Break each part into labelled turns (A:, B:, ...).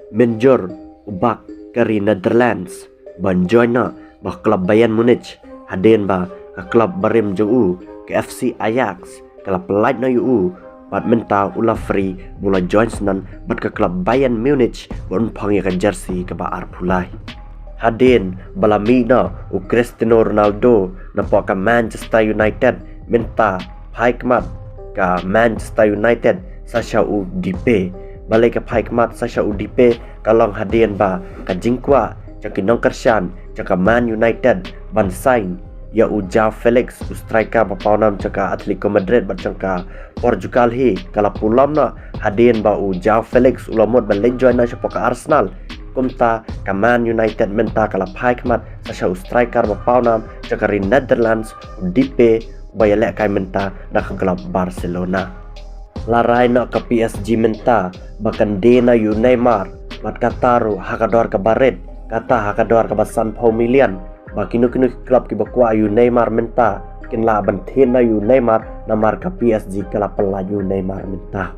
A: Menjor ubak kari Netherlands ban join na bah klub Bayern Munich haden ba ke klub barim ju ke FC Ajax kala pelait na yu bat menta ula free mula join senan bat ke klub Bayern Munich bon pang ya ke jersey ke ba ar pulai haden balami na Cristiano Ronaldo na po ka Manchester United menta haikmat ka Manchester United Sasha Udipe balik ke haikmat Sasha Udipe kalong haden ba ka jingkwa cak nong Kershan cak Man United ban sign ya João Felix striker papaunam cak Atletico Madrid bat cak Portugal hi kala pulam na haden ba João Felix ulamot ban join na siapa ke Arsenal kumta ka Man United menta kala haikmat Sasha striker papaunam cak Netherlands Udipe bayalek kai menta na ke klub Barcelona larai na ke PSG menta bahkan dena yu Neymar mat kataru hakador ke Baret kata hakador ke basan pau milian bakinu kinu klub ki bakwa yu Neymar menta kin la banten na yu Neymar namar ke PSG kala pelaju Neymar menta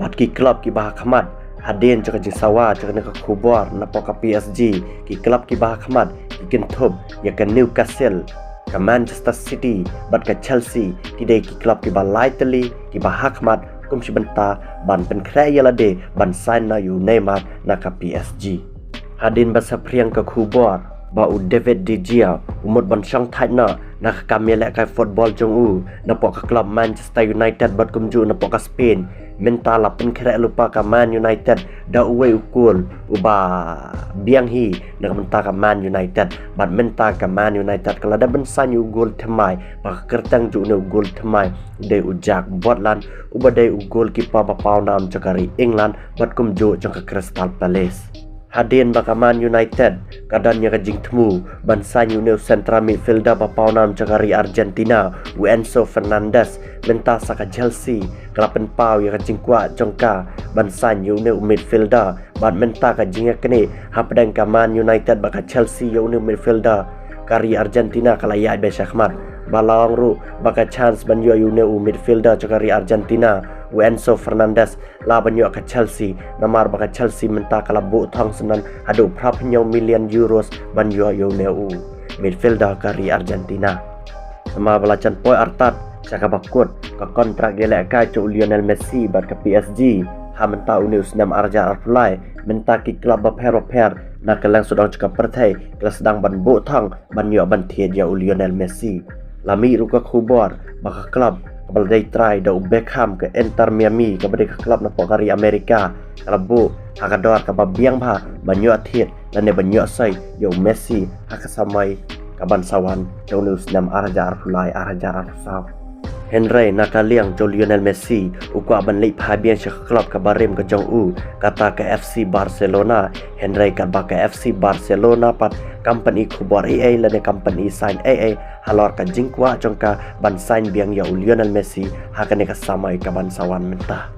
A: bat ki klub ki bah khamat haden cak jisawa cak ne ke kubor na po ke PSG ki klub ki bah khamat ki kin thub ya ke Newcastle ke Manchester City bat ke Chelsea tidai ki klub ki bah Italy ki bah khamat kum sebentar ban pen kraya lade ban sign na yu Neymar na ke PSG hadin basa priang ke kubor ba David De Gea umut ban sang thai na ke kamele kai football jong na po ke klub Manchester United bat kumju na po ke Spain menta la pen kre lupa ke Man United da uwe ukul uba biang hi na menta ke Man United bat menta ke Man United kala da ban sign yu gol themai ba kertang ju ne gol themai de ujak botlan uba de gol kipa ba paunam cakari England bat kumju jong ke Crystal Palace haden baka Man United kadanya ke jing temu ban sign new central midfielder papaunam cakari Argentina Enzo Fernandez menta saka Chelsea kelapen pau ya ke jing kwa jongka ban sign new midfielder ban menta ke jing kene hapdang ka Man United baka Chelsea new midfielder kari Argentina kala ya be syahmat balong ru baka chance ban new midfielder cakari Argentina Enzo Fernandez la banyo ke Chelsea namar baka Chelsea menta kala bu thong senan adu prapnyo million euros banyo neu midfielder kari Argentina nama belacan poi artat saka bakut ke kontrak gelek ka cu Lionel Messi bat ke PSG ha menta unius nam arja arfulai menta ki klub per na kelang sudang cakap pertai kelas sedang ban bu thong banyo ban thiet ya Lionel Messi lami ru ka khubor baka klub balai try da Beckham ke Inter Miami ke bade ke klub na pokari Amerika kalabu hakador ke babiang ba banyo athiet dan ne banyo sai yo Messi hakasamai ke bansawan jonus nam arja arfulai arja arsaw Henry nakaliang jo Lionel Messi ukwa ban lei phabian se klub ke barim ke jong kata ke FC Barcelona Henry kat ba ke FC Barcelona pat company khubor EA la de company sign AA halor ka jingkwa jongka ban sign biang ya Lionel Messi hakane ka samai ka bansawan menta